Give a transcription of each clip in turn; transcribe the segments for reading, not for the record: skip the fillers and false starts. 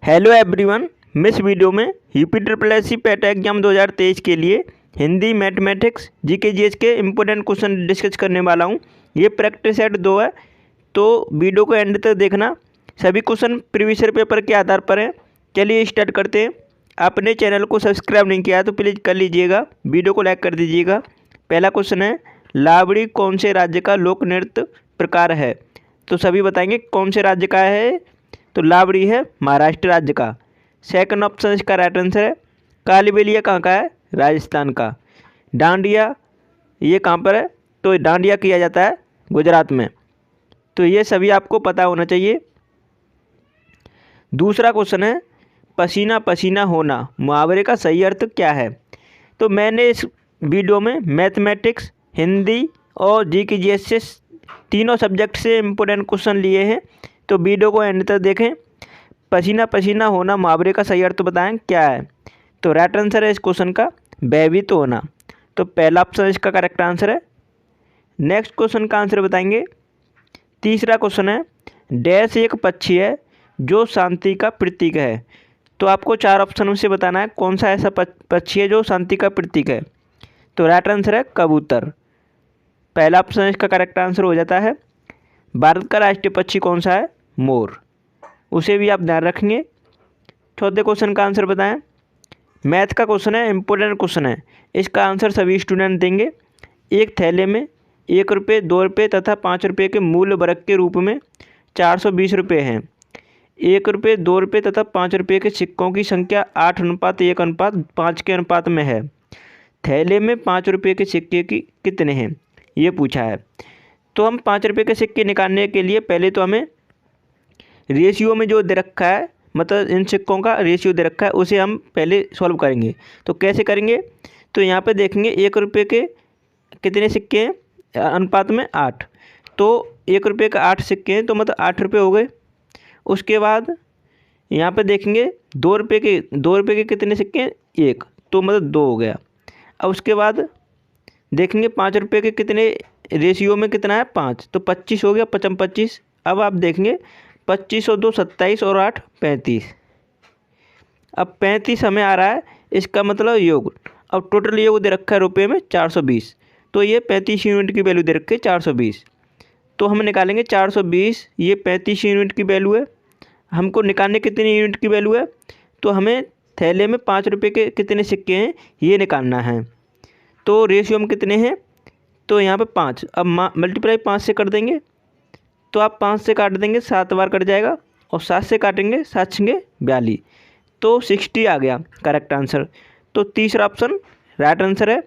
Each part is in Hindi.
Hello everyone. मैं इस वीडियो में UP triple S C PET exam 2023 के लिए हिंदी मैथमेटिक्स जीके जीएस के इम्पोर्टेंट क्वेश्चन डिस्कस करने वाला हूं। ये प्रैक्टिस सेट 2 है, तो वीडियो को एंड तक देखना। सभी क्वेश्चन प्रीवियस ईयर पेपर के आधार पर हैं। चलिए स्टार्ट करते हैं। आपने चैनल को सब्सक्राइब नहीं किया है तो प्लीज़ कर लीजिएगा, वीडियो को लाइक कर दीजिएगा। पहला क्वेश्चन है, लावड़ी कौन से राज्य का लोक नृत्य प्रकार है? तो सभी बताएंगे कौन से राज्य का है। तो लावड़ी है महाराष्ट्र राज्य का। सेकंड ऑप्शन इसका राइट आंसर है। कालीबेलिया कहाँ का है? राजस्थान का। डांडिया ये कहाँ पर है? तो डांडिया किया जाता है गुजरात में। तो ये सभी आपको पता होना चाहिए। दूसरा क्वेश्चन है, पसीना पसीना होना मुहावरे का सही अर्थ क्या है? तो मैंने इस वीडियो में मैथमेटिक्स, हिंदी और जीके जीएस से तीनों सब्जेक्ट से इम्पोर्टेंट क्वेश्चन लिए हैं, तो वीडियो को एंड तक देखें। पसीना पसीना होना मुहावरे का सही अर्थ बताएं क्या है? तो राइट आंसर है इस क्वेश्चन का भयभीत होना। तो पहला ऑप्शन इसका करेक्ट आंसर है। नेक्स्ट क्वेश्चन का आंसर बताएंगे। तीसरा क्वेश्चन है, डैश एक पक्षी है जो शांति का प्रतीक है। तो आपको 4 ऑप्शन से बताना है कौन सा ऐसा पक्षी है जो शांति का प्रतीक है। तो राइट आंसर है कबूतर। पहला ऑप्शन इसका करेक्ट आंसर हो जाता है। भारत का राष्ट्रीय पक्षी कौन सा है? मोर। उसे भी आप ध्यान रखेंगे। चौथे क्वेश्चन का आंसर बताएं। मैथ का क्वेश्चन है, इंपॉर्टेंट क्वेश्चन है। इसका आंसर सभी स्टूडेंट देंगे। एक थैले में 1 रुपये, 2 रुपये तथा 5 रुपये के मूल्य वर्ग के रूप में 420 रुपये हैं। 1 रुपये, 2 रुपये तथा 5 रुपये के सिक्कों की संख्या 8:1:5 के अनुपात में है। थैले में 5 रुपये के सिक्के की कितने हैं, ये पूछा है। तो हम 5 रुपये के सिक्के निकालने के लिए पहले तो हमें रेशियो में जो दे रखा है, मतलब इन सिक्कों का रेशियो दे रखा है, उसे हम पहले सॉल्व करेंगे। तो कैसे करेंगे? तो यहाँ पे देखेंगे 1 रुपये के कितने सिक्के हैं, अनुपात में 8। तो 1 रुपये का 8 सिक्के हैं, तो मतलब 8 रुपये हो गए। उसके बाद यहाँ पे देखेंगे 2 रुपये के कितने सिक्के हैं, 1, तो मतलब 2 हो गया। अब उसके बाद देखेंगे 5 रुपये के कितने रेशियो में कितना है, 5, तो 25 हो गया, 55 25। अब आप देखेंगे 25 और 2 27 और 8 35। अब 35 हमें आ रहा है, इसका मतलब योग। अब टोटल योग दे रखा है रुपये में 420, तो ये 35 यूनिट की वैल्यू दे रखी है 420। तो हम निकालेंगे 420, ये 35 यूनिट की वैल्यू है। हमको निकालने कितनी यूनिट की वैल्यू है? तो हमें थैले में 5 रुपये के कितने सिक्के हैं ये निकालना है। तो रेशियो में कितने हैं? तो यहाँ पे 5। अब मल्टीप्लाई 5 से कर देंगे, तो आप 5 से काट देंगे, 7 बार कट जाएगा, और 7 से काटेंगे, 7 6 42, तो 60 आ गया करेक्ट आंसर। तो तीसरा ऑप्शन राइट आंसर है।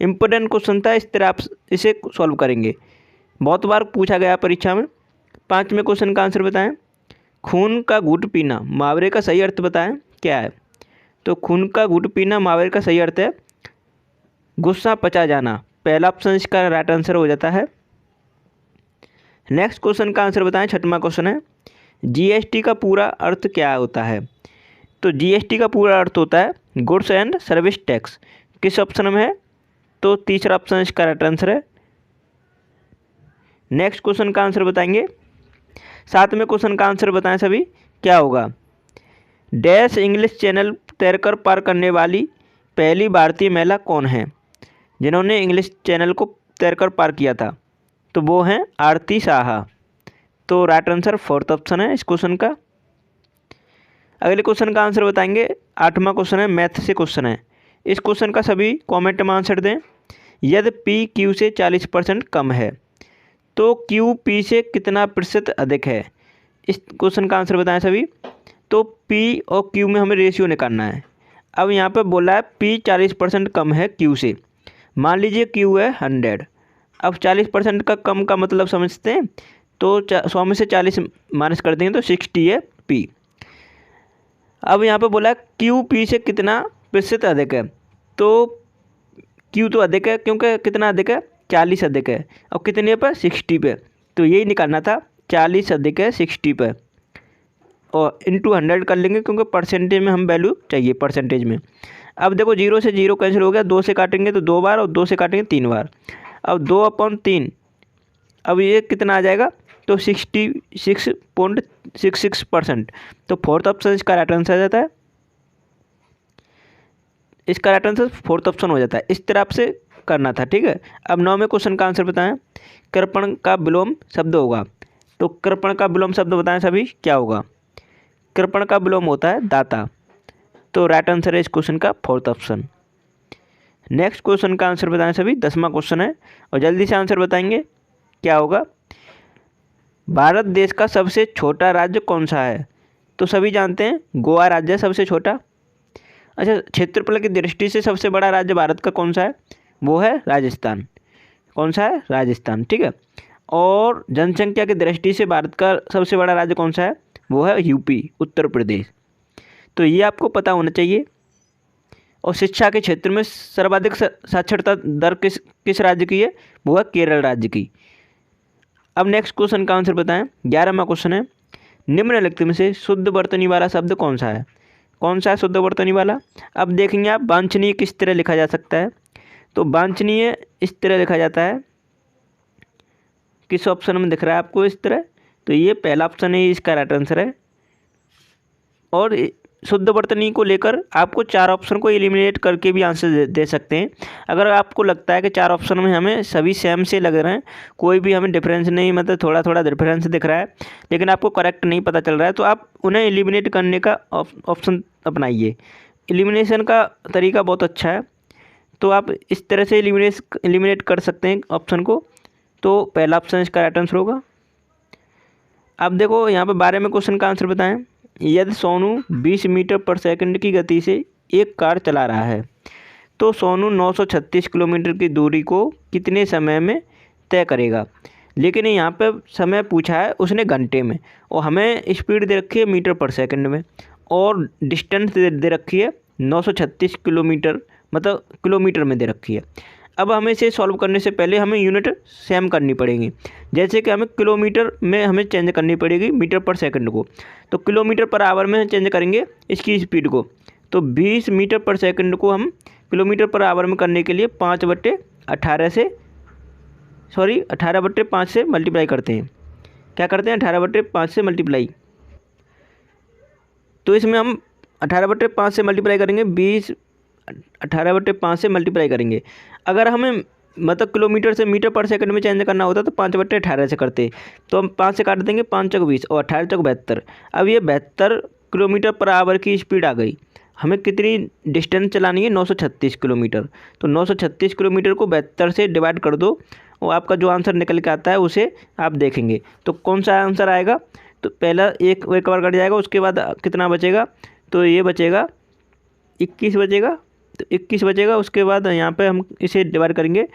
इम्पोर्टेंट क्वेश्चन था, इस तरह आप इसे सॉल्व करेंगे, बहुत बार पूछा गया परीक्षा में। 5वें क्वेश्चन का आंसर बताएं। खून का घूंट पीना मुहावरे का सही अर्थ बताएं क्या है? तो खून का घूंट पीना मुहावरे का सही अर्थ है गुस्सा पचा जाना। पहला ऑप्शन इसका राइट आंसर हो जाता है। नेक्स्ट क्वेश्चन का आंसर बताएं। 6वां क्वेश्चन है, जीएसटी का पूरा अर्थ क्या होता है? तो जीएसटी का पूरा अर्थ होता है गुड्स एंड सर्विस टैक्स। किस ऑप्शन में है? तो तीसरा ऑप्शन इसका राइट आंसर है। नेक्स्ट क्वेश्चन का आंसर बताएंगे। 7वें क्वेश्चन का आंसर बताएं सभी क्या होगा। डैश इंग्लिश चैनल तैरकर पार करने वाली पहली भारतीय महिला कौन है जिन्होंने इंग्लिश चैनल को तैरकर पार किया था? तो वो हैं आरती साहा। तो राइट आंसर 4th ऑप्शन है इस क्वेश्चन का। अगले क्वेश्चन का आंसर बताएंगे। 8वां क्वेश्चन है, मैथ से क्वेश्चन है। इस क्वेश्चन का सभी कमेंट में आंसर दें। यदि पी क्यू से 40% कम है तो क्यू पी से कितना प्रतिशत अधिक है? इस क्वेश्चन का आंसर बताएं सभी। तो पी और क्यू में हमें रेशियो निकालना है। अब यहाँ पर बोला है पी 40% कम है क्यू से। मान लीजिए क्यू है 100। अब 40% का कम का मतलब समझते हैं, तो 100 में से 40 माइनस कर देंगे तो 60 है पी। अब यहाँ पे बोला है क्यू पी से कितना प्रतिशत अधिक है। तो क्यू तो अधिक है, क्योंकि कितना अधिक है, 40 अधिक है, और कितने पर, 60 पे। तो यही निकालना था, 40 अधिक है 60 पे, और इंटू 100 कर लेंगे, क्योंकि परसेंटेज में हम वैल्यू चाहिए परसेंटेज में। अब देखो 0 से 0 कैंसिल हो गया, 2 से काटेंगे तो 2 बार, और 2 से काटेंगे 3 बार। अब 2/3, अब ये कितना आ जाएगा? तो 66.66%। तो फोर्थ ऑप्शन इसका राइट आंसर आ जाता है। इसका राइट आंसर फोर्थ ऑप्शन हो जाता है। इस तरह आपसे करना था, ठीक है। अब 9वें क्वेश्चन का आंसर बताएं। कृपण का विलोम शब्द होगा। तो कृपण का विलोम शब्द बताएं सभी, क्या होगा। कृपण का विलोम होता है दाता। तो राइट आंसर है इस क्वेश्चन का फोर्थ ऑप्शन। नेक्स्ट क्वेश्चन का आंसर बताएं सभी, 10वां क्वेश्चन है और जल्दी से आंसर बताएंगे क्या होगा। भारत देश का सबसे छोटा राज्य कौन सा है। तो सभी जानते हैं गोवा राज्य है सबसे छोटा। अच्छा, क्षेत्रफल की दृष्टि से सबसे बड़ा राज्य भारत का कौन सा है, वो है राजस्थान। कौन सा है, राजस्थान, ठीक है। और जनसंख्या की दृष्टि से भारत का सबसे बड़ा राज्य कौन सा है, वो है यूपी, उत्तर प्रदेश। तो ये आपको पता होना चाहिए। और शिक्षा के क्षेत्र में सर्वाधिक साक्षरता दर किस राज्य की है, वो है केरल राज्य की। अब नेक्स्ट क्वेश्चन का आंसर बताएं। 11वां क्वेश्चन है, निम्नलिखित में से शुद्ध वर्तनी वाला शब्द कौन सा है। कौन सा है शुद्ध वर्तनी वाला। अब देखेंगे आप वांछनीय किस तरह लिखा जा सकता है। तो वांछनीय इस तरह लिखा जाता है, किस ऑप्शन में दिख रहा है आपको इस तरह। तो ये पहला ऑप्शन है, इसका राइट आंसर है। और शुद्ध वर्तनी को लेकर आपको 4 ऑप्शन को एलिमिनेट करके भी आंसर दे सकते हैं। अगर आपको लगता है कि 4 ऑप्शन में हमें सभी सेम से लग रहे हैं, कोई भी हमें डिफरेंस नहीं, मतलब थोड़ा थोड़ा डिफरेंस दिख रहा है, लेकिन आपको करेक्ट नहीं पता चल रहा है, तो आप उन्हें एलिमिनेट करने का ऑप्शन अपनाइए। एलिमिनेशन का तरीका बहुत अच्छा है। तो आप इस तरह से एलिमिनेट कर सकते हैं ऑप्शन को। तो पहला ऑप्शन इसका राइट आंसर होगा। अब देखो यहाँ पर 12वें क्वेश्चन का आंसर बताएं। यदि सोनू 20 मीटर पर सेकंड की गति से एक कार चला रहा है, तो सोनू 936 किलोमीटर की दूरी को कितने समय में तय करेगा। लेकिन यहाँ पे समय पूछा है उसने घंटे में, और हमें स्पीड दे रखी है मीटर पर सेकंड में, और डिस्टेंस दे रखी है 936 किलोमीटर, मतलब किलोमीटर में दे रखी है। अब हमें इसे सॉल्व करने से पहले हमें यूनिट सेम करनी पड़ेगी। जैसे कि हमें किलोमीटर में हमें चेंज करनी पड़ेगी मीटर पर सेकंड को। तो किलोमीटर पर आवर में चेंज करेंगे इसकी स्पीड को। तो 20 मीटर पर सेकंड को हम किलोमीटर पर आवर में करने के लिए 18/5 से मल्टीप्लाई करते हैं। क्या करते हैं, 18/5 से मल्टीप्लाई। तो इसमें हम 18/5 से मल्टीप्लाई करेंगे, 18/5 से मल्टीप्लाई करेंगे। अगर हमें मतलब किलोमीटर से मीटर पर सेकंड में चेंज करना होता तो 5/18 से करते। तो हम 5 से काट देंगे, 5 चौक 20 और 18 चौक 72। अब ये 72 किलोमीटर पर आवर की स्पीड आ गई। हमें कितनी डिस्टेंस चलानी है, 936 किलोमीटर। तो 936 किलोमीटर को 72 से डिवाइड कर दो, और आपका जो आंसर निकल के आता है उसे आप देखेंगे। तो कौन सा आंसर आएगा, तो पहला एक बार कट जाएगा, उसके बाद कितना बचेगा, तो ये बचेगा 21 बचेगा। तो 21 बचेगा, उसके बाद यहाँ पे हम इसे डिवाइड करेंगे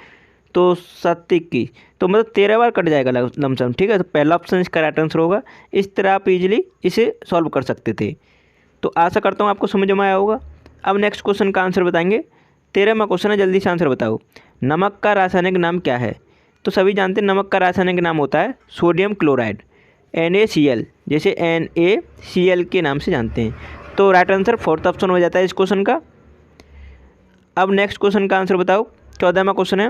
तो 7 21, तो मतलब 13 बार कट जाएगा लमसम, ठीक है। तो पहला ऑप्शन इसका राइट आंसर होगा। इस तरह आप इजीली इसे सॉल्व कर सकते थे। तो आशा करता हूँ आपको समझ में आया होगा। अब नेक्स्ट क्वेश्चन का आंसर बताएंगे। 13वां क्वेश्चन है, जल्दी से आंसर बताओ। नमक का रासायनिक नाम क्या है। तो सभी जानते हैं नमक का रासायनिक नाम होता है सोडियम क्लोराइड, NaCl, जैसे NaCl के नाम से जानते हैं। तो राइट आंसर फोर्थ ऑप्शन हो जाता है इस क्वेश्चन का। अब नेक्स्ट क्वेश्चन का आंसर बताओ। 14वां क्वेश्चन है,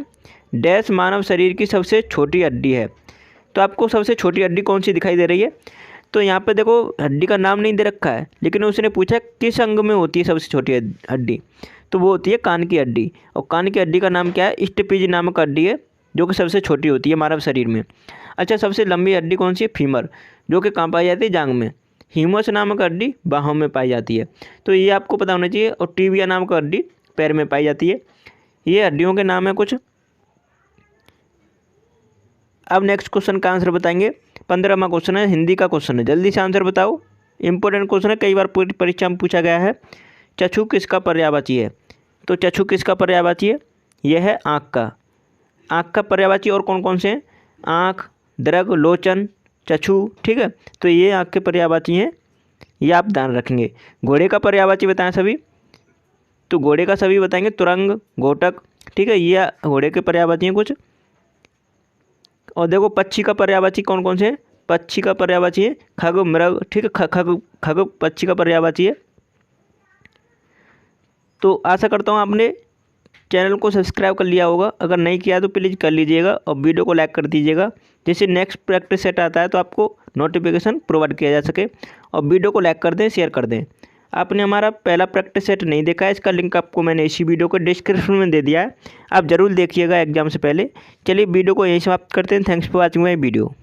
डैश मानव शरीर की सबसे छोटी हड्डी है। तो आपको सबसे छोटी हड्डी कौन सी दिखाई दे रही है। तो यहाँ पे देखो हड्डी का नाम नहीं दे रखा है, लेकिन उसने पूछा किस अंग में होती है सबसे छोटी हड्डी। तो वो होती है कान की हड्डी। और कान की हड्डी का नाम क्या है, स्टेपिज नामक हड्डी है, जो कि सबसे छोटी होती है मानव शरीर में। अच्छा, सबसे लंबी हड्डी कौन सी है, फीमर, जो कि कहाँ पाई जाती है, जांघ में। हीमस नामक हड्डी बाहों में पाई जाती है। तो ये आपको पता होना चाहिए। और टीबिया नामक हड्डी पैर में पाई जाती है। ये हड्डियों के नाम है कुछ। अब नेक्स्ट क्वेश्चन का आंसर बताएंगे। 15वां क्वेश्चन है, हिंदी का क्वेश्चन है, जल्दी से आंसर बताओ। इंपॉर्टेंट क्वेश्चन है, कई बार परीक्षा में पूछा गया है। चक्षु किसका पर्यायवाची है। तो चक्षु किसका पर्यायवाची है, यह है आँख का। आँख का पर्यायवाची और कौन कौन से हैं, आँख, दृग, लोचन, चक्षु, ठीक है। तो ये आँख के पर्यायवाची हैं, ये आप ध्यान रखेंगे। घोड़े का पर्यायवाची बताएं सभी। तो घोड़े का सभी बताएंगे, तुरंग, घोटक, ठीक है, ये घोड़े के पर्यायवाची हैं कुछ। और देखो पक्षी का पर्यायवाची कौन कौन से हैं। पक्षी का पर्यायवाची है खग, मृग, ठीक है, खग पक्षी का पर्यायवाची है। तो आशा करता हूँ आपने चैनल को सब्सक्राइब कर लिया होगा, अगर नहीं किया तो प्लीज़ कर लीजिएगा और वीडियो को लाइक कर दीजिएगा, जिससे नेक्स्ट प्रैक्टिस सेट आता है तो आपको नोटिफिकेशन प्रोवाइड किया जा सके। और वीडियो को लाइक कर दें, शेयर कर दें। आपने हमारा पहला प्रैक्टिस सेट नहीं देखा है, इसका लिंक आपको मैंने इसी वीडियो को डिस्क्रिप्शन में दे दिया है, आप ज़रूर देखिएगा एग्जाम से पहले। चलिए वीडियो को यहीं समाप्त करते हैं। Thanks for watching my video.